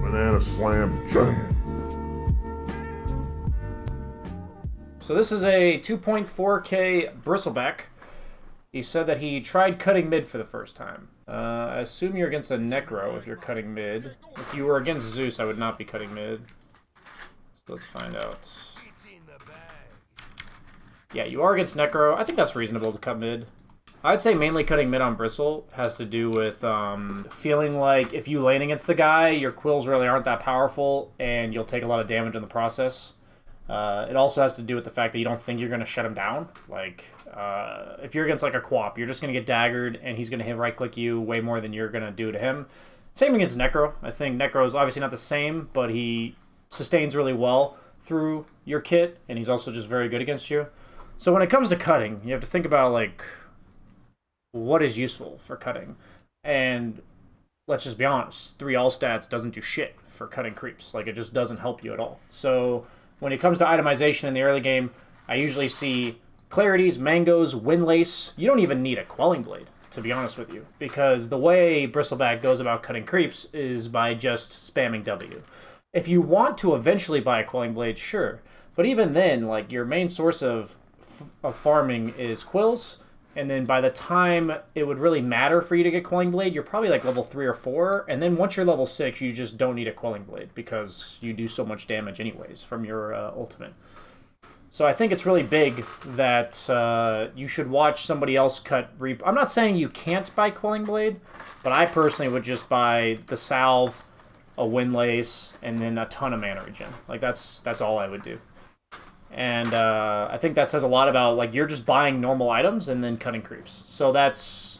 Banana slam jam. So this is a 2.4k bristleback. He said that he tried cutting mid for the first time. I assume you're against a Necro if you're cutting mid. If you were against Zeus, I would not be cutting mid. So let's find out. Yeah, you are against Necro. I think that's reasonable to cut mid. I'd say mainly cutting mid on Bristle has to do with feeling like if you lane against the guy, your quills really aren't that powerful, and you'll take a lot of damage in the process. It also has to do with the fact that you don't think you're going to shut him down. Like, if you're against like a Quap, you're just going to get daggered, and he's going to hit right-click you way more than you're going to do to him. Same against Necro. I think Necro is obviously not the same, but he sustains really well through your kit, and he's also just very good against you. So when it comes to cutting, you have to think about, like, what is useful for cutting. And let's just be honest, 3 all stats doesn't do shit for cutting creeps. Like, it just doesn't help you at all. So when it comes to itemization in the early game, I usually see Clarities, Mangoes, Windlace. You don't even need a Quelling Blade, to be honest with you, because the way Bristleback goes about cutting creeps is by just spamming W. If you want to eventually buy a Quelling Blade, sure. But even then, like, your main source of farming is quills, and then by the time it would really matter for you to get Quelling Blade, you're probably like level 3 or 4, and then once you're level 6, you just don't need a Quelling Blade because you do so much damage anyways from your ultimate. So I think it's really big that you should watch somebody else cut Reap. I'm not saying you can't buy Quelling Blade, but I personally would just buy the Salve, a Windlace, and then a ton of mana regen. Like, that's all I would do. And I think that says a lot about, like, you're just buying normal items and then cutting creeps. So that's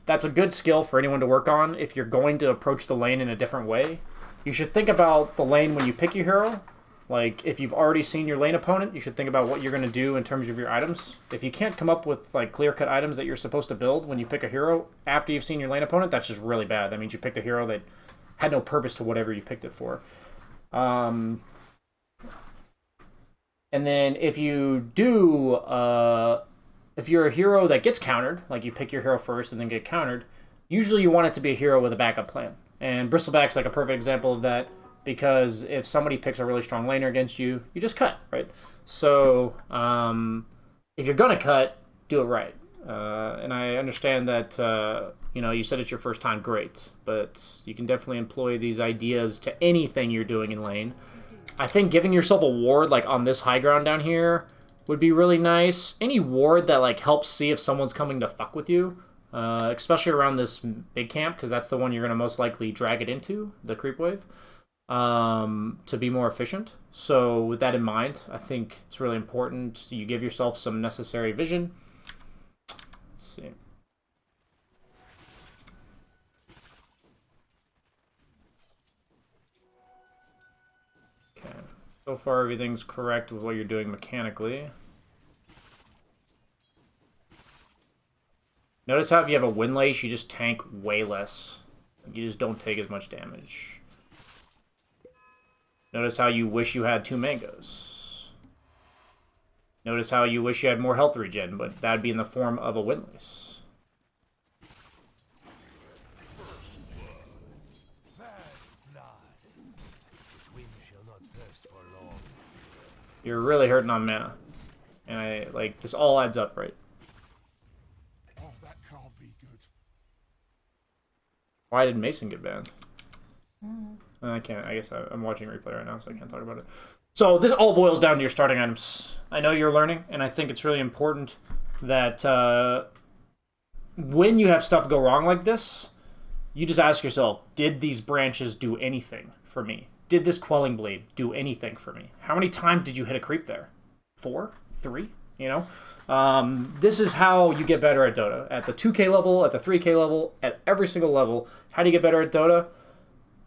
a good skill for anyone to work on if you're going to approach the lane in a different way. You should think about the lane when you pick your hero. Like, if you've already seen your lane opponent, you should think about what you're going to do in terms of your items. If you can't come up with, like, clear-cut items that you're supposed to build when you pick a hero after you've seen your lane opponent, that's just really bad. That means you picked a hero that had no purpose to whatever you picked it for. And then if you do, if you're a hero that gets countered, like you pick your hero first and then get countered, usually you want it to be a hero with a backup plan. And Bristleback's like a perfect example of that, because if somebody picks a really strong laner against you, you just cut, right? So if you're going to cut, do it right. And I understand that, you know, you said it's your first time, great. But you can definitely employ these ideas to anything you're doing in lane. I think giving yourself a ward, like, on this high ground down here would be really nice. Any ward that, like, helps see if someone's coming to fuck with you, especially around this big camp, because that's the one you're going to most likely drag it into, the creep wave, to be more efficient. So with that in mind, I think it's really important you give yourself some necessary vision. Let's see. Okay. So far, everything's correct with what you're doing mechanically. Notice how if you have a Windlace, you just tank way less. You just don't take as much damage. Notice how you wish you had 2 Mangoes. Notice how you wish you had more health regen, but that'd be in the form of a Windlace. You're really hurting on mana. And this all adds up, right? Oh, that can't be good. Why did Mason get banned? I can't. I guess I'm watching replay right now, so I can't talk about it. So this all boils down to your starting items. I know you're learning, and I think it's really important that when you have stuff go wrong like this, you just ask yourself, did these branches do anything for me? Did this Quelling Blade do anything for me? How many times did you hit a creep there? 4? 3? You know? This is how you get better at Dota. At the 2K level, at the 3K level, at every single level. How do you get better at Dota?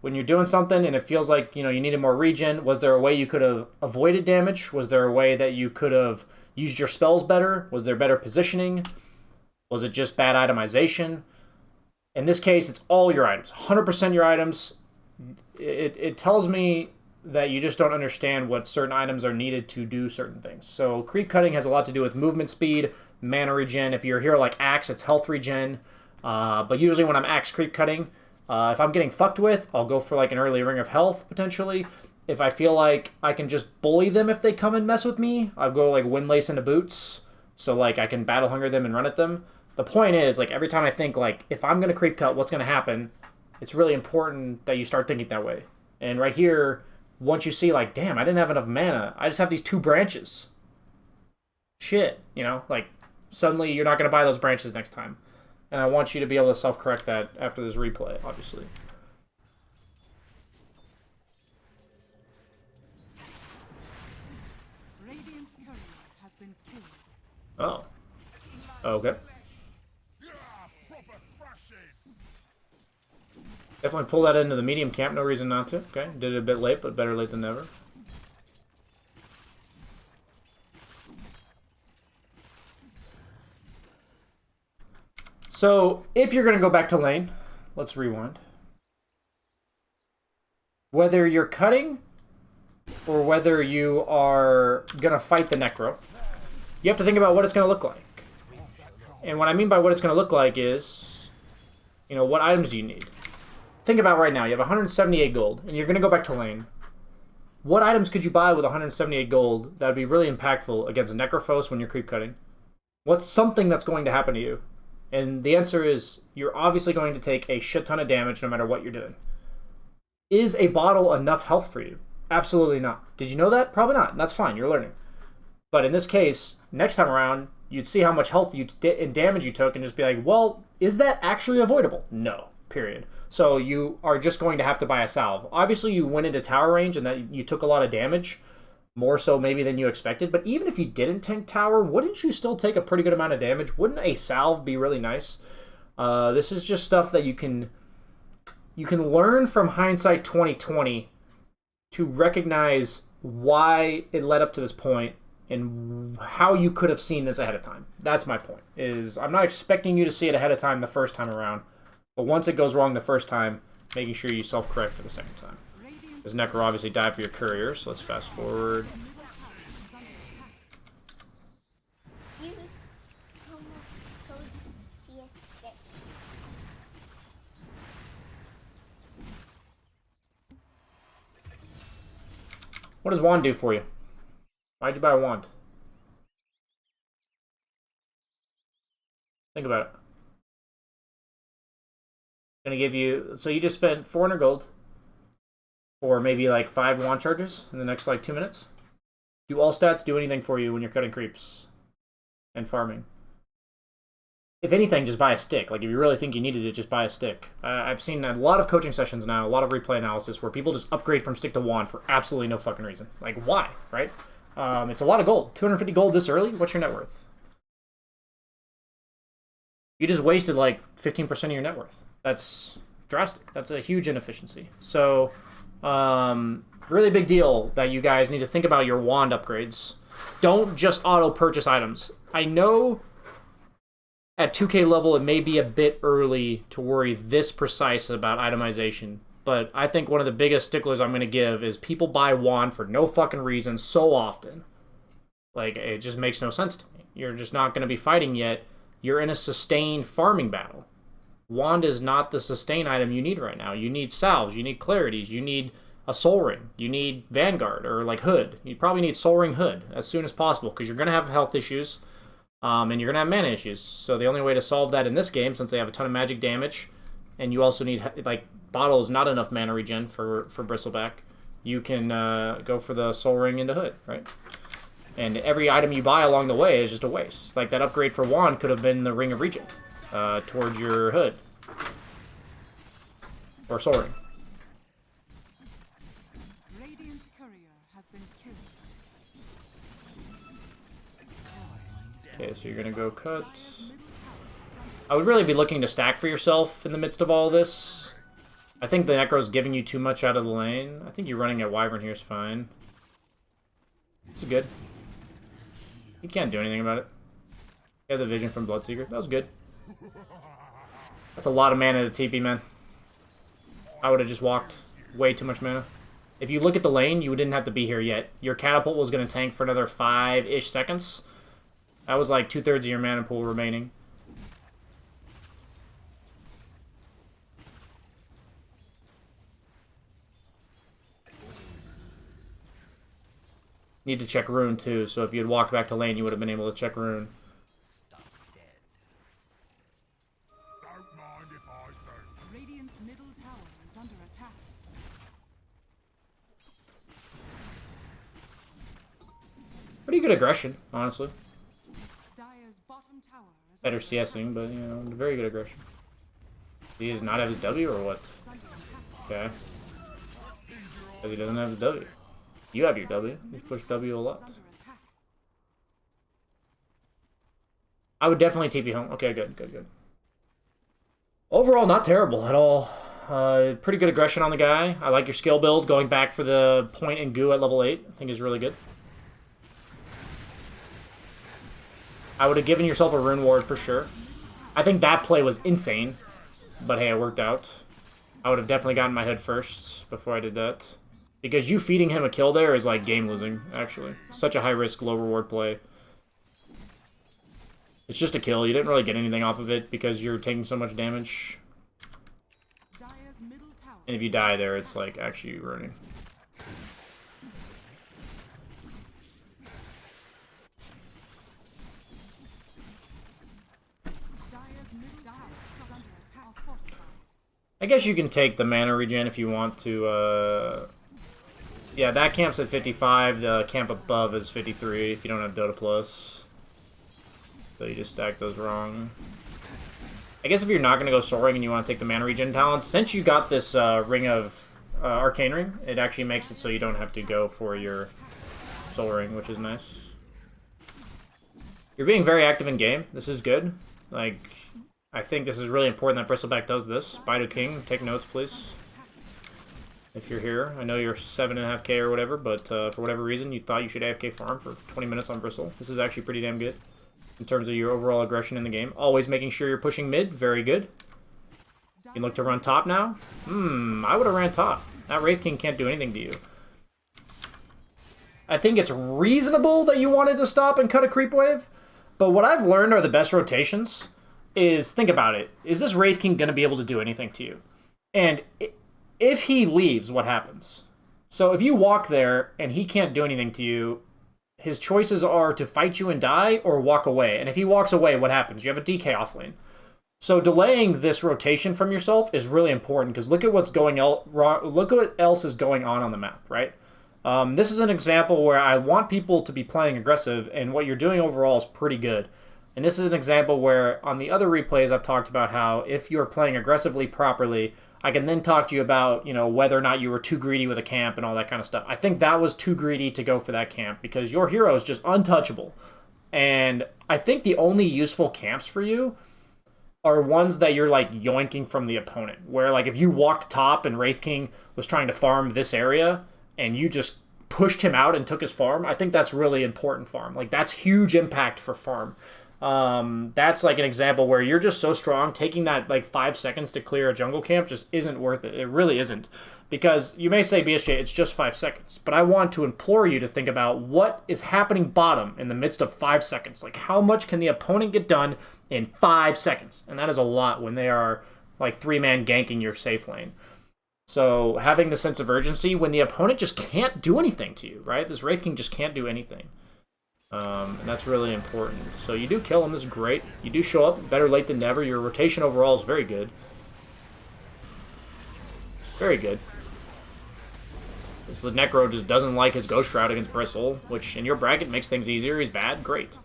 When you're doing something and it feels like, you know, you needed more regen, was there a way you could have avoided damage? Was there a way that you could have used your spells better? Was there better positioning? Was it just bad itemization? In this case, it's all your items. 100% your items. It tells me that you just don't understand what certain items are needed to do certain things. So creep cutting has a lot to do with movement speed, mana regen. If you're a hero like Axe, it's health regen. But usually when I'm Axe creep cutting, If I'm getting fucked with, I'll go for like an early Ring of Health, potentially. If I feel like I can just bully them if they come and mess with me, I'll go like Windlace into Boots. So like I can Battle Hunger them and run at them. The point is, like, every time I think, like, if I'm going to creep cut, what's going to happen? It's really important that you start thinking that way. And right here, once you see, like, damn, I didn't have enough mana. I just have these 2 branches. Shit, you know? Like, suddenly you're not going to buy those branches next time. And I want you to be able to self-correct that after this replay, obviously. Radiant's courier has been killed. Oh. Okay. Definitely pull that into the medium camp. No reason not to. Okay. Did it a bit late, but better late than never. So, if you're going to go back to lane, let's rewind. Whether you're cutting or whether you are going to fight the Necro, you have to think about what it's going to look like. And what I mean by what it's going to look like is, you know, what items do you need? Think about right now, you have 178 gold, and you're going to go back to lane. What items could you buy with 178 gold that would be really impactful against Necrophos when you're creep cutting? What's something that's going to happen to you? And the answer is, you're obviously going to take a shit ton of damage no matter what you're doing. Is a bottle enough health for you? Absolutely not. Did you know that? Probably not. That's fine, you're learning. But in this case, next time around, you'd see how much health and damage you took and just be like, well, is that actually avoidable? No, period. So you are just going to have to buy a salve. Obviously, you went into tower range and that you took a lot of damage, more so maybe than you expected. But even if you didn't tank tower, wouldn't you still take a pretty good amount of damage? Wouldn't a salve be really nice? This is just stuff that you can learn from hindsight 2020 to recognize why it led up to this point and how you could have seen this ahead of time. That's my point. Is I'm not expecting you to see it ahead of time the first time around. But once it goes wrong the first time, making sure you self-correct for the second time. This Necro obviously died for your courier, so let's fast forward. Use promo code PS6. What does wand do for you? Why'd you buy a wand? Think about it. Gonna give you, so you just spent 400 gold for maybe like 5 wand charges in the next like 2 minutes. Do all stats do anything for you when you're cutting creeps and farming? If anything, just buy a stick. Like if you really think you needed it, just buy a stick. I've seen a lot of coaching sessions now, a lot of replay analysis where people just upgrade from stick to wand for absolutely no fucking reason. Like why, right? It's a lot of gold. 250 gold this early? What's your net worth? You just wasted like 15% of your net worth. That's drastic. That's a huge inefficiency. So, really big deal that you guys need to think about your wand upgrades. Don't just auto-purchase items. I know at 2K level it may be a bit early to worry this precise about itemization, but I think one of the biggest sticklers I'm going to give is people buy wand for no fucking reason so often. Like, it just makes no sense to me. You're just not going to be fighting yet. You're in a sustained farming battle. Wand is not the sustain item you need right now. You need salves, you need clarities, you need a soul ring, you need Vanguard or like Hood. You probably need soul ring Hood as soon as possible because you're going to have health issues and you're going to have mana issues. So the only way to solve that in this game, since they have a ton of magic damage, and you also need, like, bottle is not enough mana regen for Bristleback, you can go for the soul ring into Hood, right? And every item you buy along the way is just a waste. Like that upgrade for wand could have been the Ring of Regen towards your Hood. Or soul ring. Radiant's courier has been killed. Okay, so you're gonna go cut. I would really be looking to stack for yourself in the midst of all this. I think the Necro's giving you too much out of the lane. I think you running at Wyvern here is fine. This is good. You can't do anything about it. You have the vision from Bloodseeker. That was good. That's a lot of mana to TP, man. I would have just walked way too much mana. If you look at the lane, you didn't have to be here yet. Your catapult was going to tank for another 5-ish seconds. That was like 2/3 of your mana pool remaining. Need to check rune too, so if you had walked back to lane, you would have been able to check rune. Don't mind if I do. Radiant's middle tower is under attack. Pretty good aggression, honestly. Dire's bottom tower is Better under CSing, but, you know, very good aggression. He does not have his W or what? attack. Okay. Because he doesn't have his W. You have your W. You've pushed W a lot. Is under attack. I would definitely TP home. Okay, good, good, good. Overall, not terrible at all. Pretty good aggression on the guy. I like your skill build. Going back for the point and goo at level 8, I think is really good. I would have given yourself a rune ward for sure. I think that play was insane. But hey, it worked out. I would have definitely gotten my head first before I did that. Because you feeding him a kill there is like game losing, actually. Such a high risk, low reward play. It's just a kill. You didn't really get anything off of it because you're taking so much damage. Dire's middle tower. And if you die there, it's like actually ruining. Dire's middle tower is under attack. Fortified. I guess you can take the mana regen if you want to, yeah, that camp's at 55, the camp above is 53 if you don't have Dota Plus. So you just stack those wrong. I guess if you're not going to go soaring and you want to take the mana regen talents, since you got this ring of Arcane Ring, it actually makes it so you don't have to go for your soul ring, which is nice. You're being very active in game. This is good. Like, I think this is really important that Bristleback does this. Spider King, take notes, please. If you're here. I know you're 7.5k or whatever, but for whatever reason, you thought you should AFK farm for 20 minutes on Bristle. This is actually pretty damn good in terms of your overall aggression in the game. Always making sure you're pushing mid. Very good. You look to run top now? I would have ran top. That Wraith King can't do anything to you. I think it's reasonable that you wanted to stop and cut a creep wave, but what I've learned are the best rotations is, think about it. Is this Wraith King going to be able to do anything to you? And if he leaves, what happens? So if you walk there and he can't do anything to you, his choices are to fight you and die or walk away. And if he walks away, what happens? You have a DK off lane. So delaying this rotation from yourself is really important because look at what's going wrong. Look at what else is going on the map, right? This is an example where I want people to be playing aggressive, and what you're doing overall is pretty good. And this is an example where on the other replays I've talked about how if you're playing aggressively properly, I can then talk to you about, you know, whether or not you were too greedy with a camp and all that kind of stuff. I think that was too greedy to go for that camp because your hero is just untouchable. And I think the only useful camps for you are ones that you're like yoinking from the opponent. Where like if you walked top and Wraith King was trying to farm this area and you just pushed him out and took his farm, I think that's really important farm. Like that's huge impact for farm. That's like an example where you're just so strong, taking that like 5 seconds to clear a jungle camp just isn't worth it. It really isn't. Because you may say, BSJ, it's just 5 seconds. But I want to implore you to think about what is happening bottom in the midst of 5 seconds. Like how much can the opponent get done in 5 seconds? And that is a lot when they are like 3-man ganking your safe lane. So having the sense of urgency when the opponent just can't do anything to you, right? This Wraith King just can't do anything. And that's really important. So you do kill him, this is great. You do show up, better late than never. Your rotation overall is very good. Very good. This Necro just doesn't like his Ghost Shroud against Bristle, which in your bracket makes things easier. He's bad, great.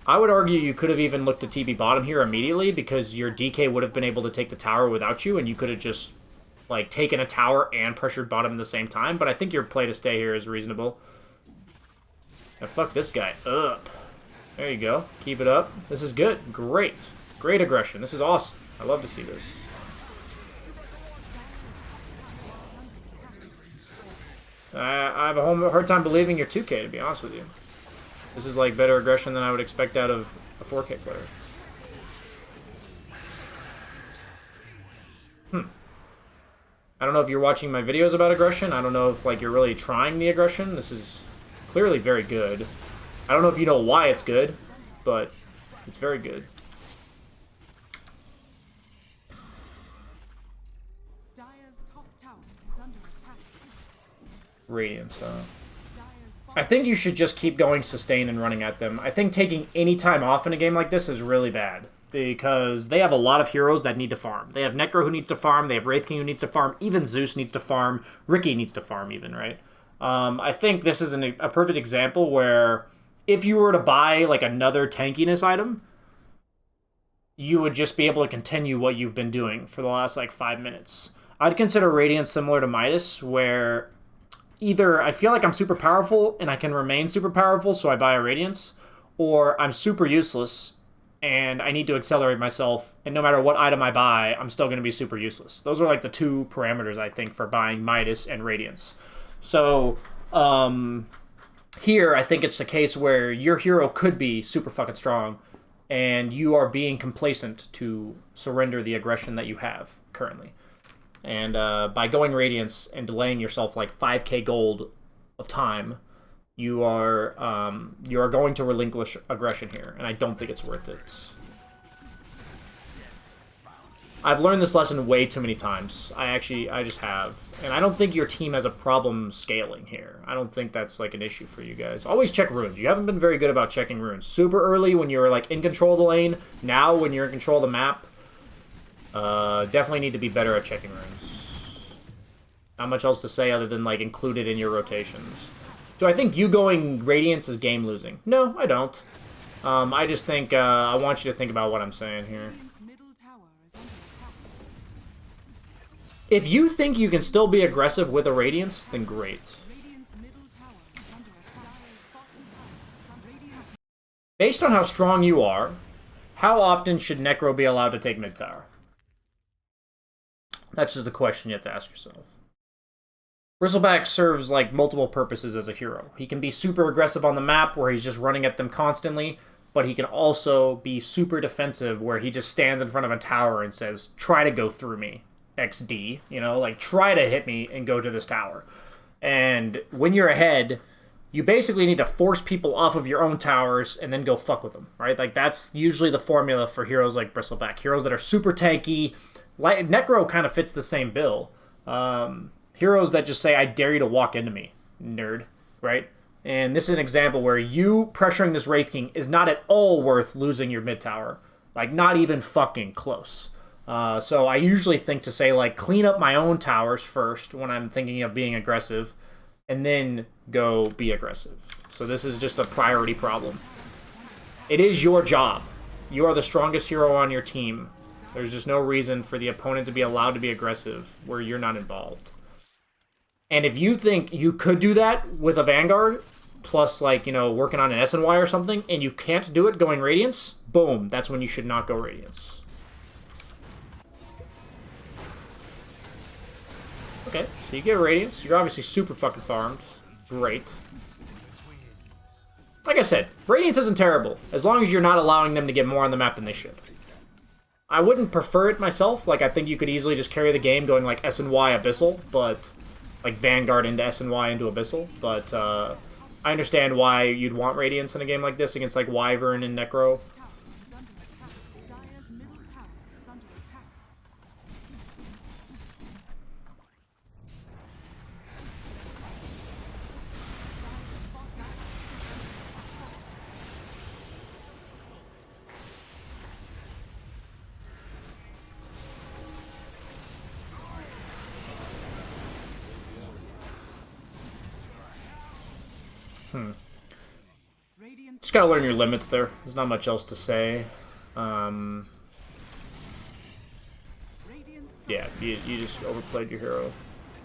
I would argue you could have even looked to TP bottom here immediately because your DK would have been able to take the tower without you, and you could have just like taken a tower and pressured bottom at the same time. But I think your play to stay here is reasonable. Now fuck this guy up. There you go. Keep it up. This is good. Great. Great aggression. This is awesome. I love to see this. I have a hard time believing you're 2K, to be honest with you. This is like better aggression than I would expect out of a 4K player. I don't know if you're watching my videos about aggression. I don't know if like you're really trying the aggression. This is clearly very good. I don't know if you know why it's good, but it's very good. Dire's top tower is under attack. Radiance, I think you should just keep going sustain and running at them. I think taking any time off in a game like this is really bad, because they have a lot of heroes that need to farm. They have Necro who needs to farm, they have Wraith King who needs to farm, even Zeus needs to farm, Ricky needs to farm even, right? I think this is a perfect example where if you were to buy like another tankiness item, you would just be able to continue what you've been doing for the last like 5 minutes. I'd consider Radiance similar to Midas, where either I feel like I'm super powerful and I can remain super powerful, so I buy a Radiance, or I'm super useless and I need to accelerate myself, and no matter what item I buy, I'm still going to be super useless. Those are like the two parameters, I think, for buying Midas and Radiance. So, here, I think it's a case where your hero could be super fucking strong, and you are being complacent to surrender the aggression that you have currently. And by going Radiance and delaying yourself like 5k gold of time, you are going to relinquish aggression here, and I don't think it's worth it. I've learned this lesson way too many times. I just have. And I don't think your team has a problem scaling here. I don't think that's like an issue for you guys. Always check runes. You haven't been very good about checking runes. Super early when you're like in control of the lane. Now when you're in control of the map, definitely need to be better at checking runes. Not much else to say other than like include it in your rotations. Do I think you going Radiance is game losing? No, I don't. I just think I want you to think about what I'm saying here. If you think you can still be aggressive with a Radiance, then great. Based on how strong you are, how often should Necro be allowed to take mid tower? That's just the question you have to ask yourself. Bristleback serves like multiple purposes as a hero. He can be super aggressive on the map where he's just running at them constantly, but he can also be super defensive where he just stands in front of a tower and says, try to go through me. XD, you know, like try to hit me and go to this tower. And when you're ahead, you basically need to force people off of your own towers and then go fuck with them, right? Like that's usually the formula for heroes like Bristleback. Heroes that are super tanky. Like Necro kind of fits the same bill. Heroes that just say, I dare you to walk into me, nerd, right? And this is an example where you pressuring this Wraith King is not at all worth losing your mid tower. Like not even fucking close. So I usually think to say, like, clean up my own towers first when I'm thinking of being aggressive, and then go be aggressive. So this is just a priority problem. It is your job. You are the strongest hero on your team. There's just no reason for the opponent to be allowed to be aggressive where you're not involved. And if you think you could do that with a Vanguard, plus, like, you know, working on an SNY or something, and you can't do it going Radiance, boom, that's when you should not go Radiance. Okay, so you get Radiance. You're obviously super fucking farmed. Great. Like I said, Radiance isn't terrible, as long as you're not allowing them to get more on the map than they should. I wouldn't prefer it myself. Like, I think you could easily just carry the game going, like, SNY Abyssal, but... like, Vanguard into SNY into Abyssal, but, I understand why you'd want Radiance in a game like this against, like, Wyvern and Necro. Just gotta learn your limits there. There's not much else to say. Yeah, you just overplayed your hero.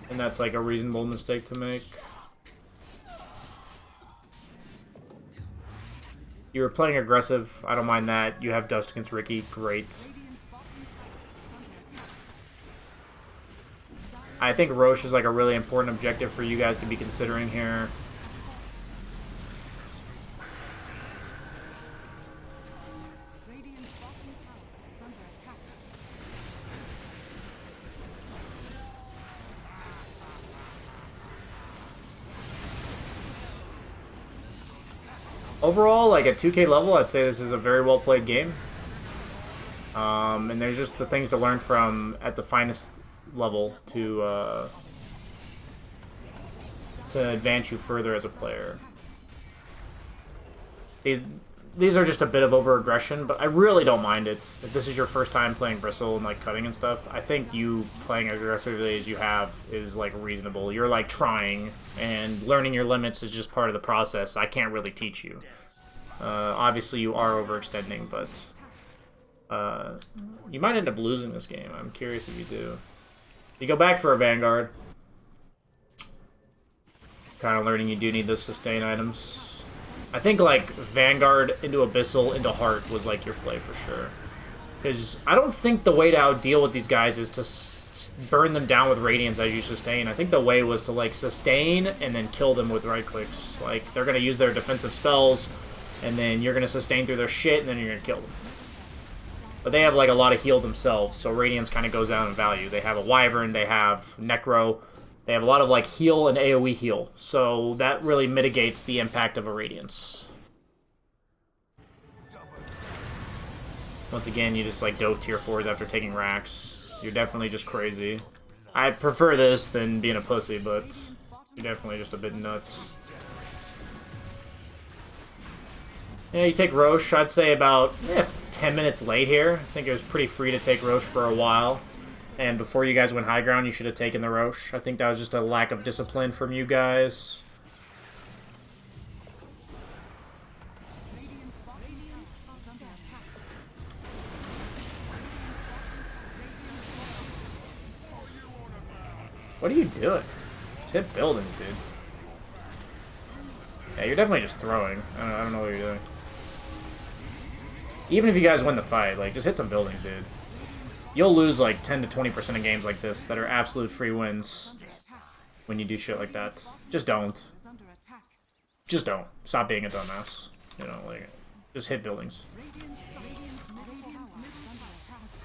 And that's like a reasonable mistake to make. You were playing aggressive. I don't mind that. You have Dust against Ricky. Great. I think Roche is like a really important objective for you guys to be considering here. Overall, like at 2K level, I'd say this is a very well played game. And there's just the things to learn from at the finest level to to advance you further as a player. These are just a bit of over-aggression, but I really don't mind it. If this is your first time playing Bristle and like cutting and stuff, I think you playing as aggressively as you have is like reasonable. You're like trying, and learning your limits is just part of the process. I can't really teach you. Obviously you are overextending, but you might end up losing this game. I'm curious if you do. You go back for a Vanguard. Kind of learning you do need those sustain items. I think like Vanguard into Abyssal into Heart was like your play for sure. Because I don't think the way to outdeal with these guys is to burn them down with Radiance as you sustain. I think the way was to like sustain and then kill them with right clicks. Like they're going to use their defensive spells and then you're going to sustain through their shit and then you're going to kill them. But they have like a lot of heal themselves, so Radiance kind of goes down in value. They have a Wyvern, they have Necro, they have a lot of like heal and AoE heal, so that really mitigates the impact of a Radiance. Once again, you just like dove tier 4s after taking racks. You're definitely just crazy. I prefer this than being a pussy, but you're definitely just a bit nuts. Yeah, you take Roche, I'd say about 10 minutes late here. I think it was pretty free to take Roche for a while. And before you guys went high ground, you should have taken the Roche. I think that was just a lack of discipline from you guys. What are you doing? Just hit buildings, dude. Yeah, you're definitely just throwing. I don't know what you're doing. Even if you guys win the fight, like, just hit some buildings, dude. You'll lose, like, 10 to 20% of games like this that are absolute free wins when you do shit like that. Just don't. Just don't. Stop being a dumbass. You know, like, just hit buildings.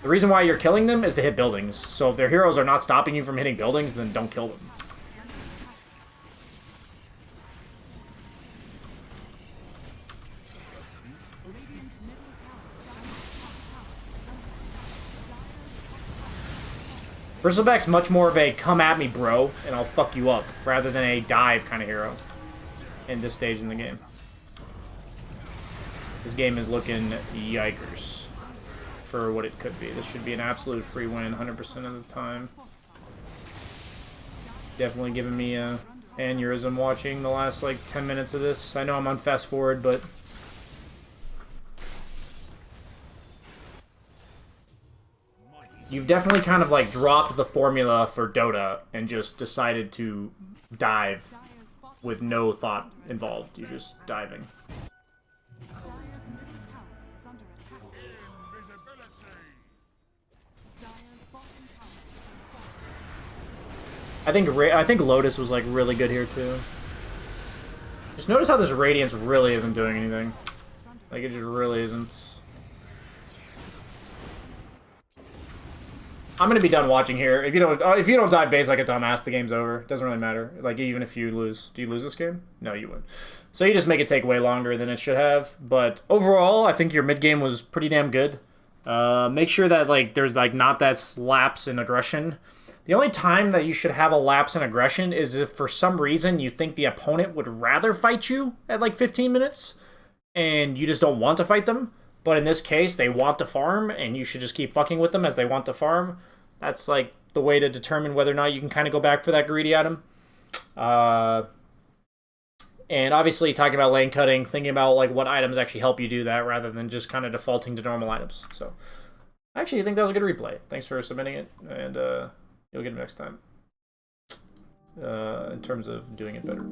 The reason why you're killing them is to hit buildings. So if their heroes are not stopping you from hitting buildings, then don't kill them. Bristleback's much more of a come at me, bro, and I'll fuck you up, rather than a dive kind of hero in this stage in the game. This game is looking yikers for what it could be. This should be an absolute free win 100% of the time. Definitely giving me a aneurysm watching the last like 10 minutes of this. I know I'm on fast forward, but you've definitely kind of like dropped the formula for Dota and just decided to dive with no thought involved. You're just diving. I think Lotus was like really good here too. Just notice how this Radiance really isn't doing anything. Like it just really isn't. I'm gonna be done watching here. If you don't dive base like a dumbass, the game's over. It doesn't really matter. Like even if you lose, do you lose this game? No, you wouldn't. So you just make it take way longer than it should have. But overall, I think your mid game was pretty damn good. Make sure that like there's like not that lapse in aggression. The only time that you should have a lapse in aggression is if for some reason you think the opponent would rather fight you at like 15 minutes and you just don't want to fight them. But in this case, they want to farm and you should just keep fucking with them as they want to farm. That's like the way to determine whether or not you can kind of go back for that greedy item. And obviously talking about lane cutting, thinking about like what items actually help you do that rather than just kind of defaulting to normal items. So actually, I think that was a good replay. Thanks for submitting it, and you'll get it next time in terms of doing it better.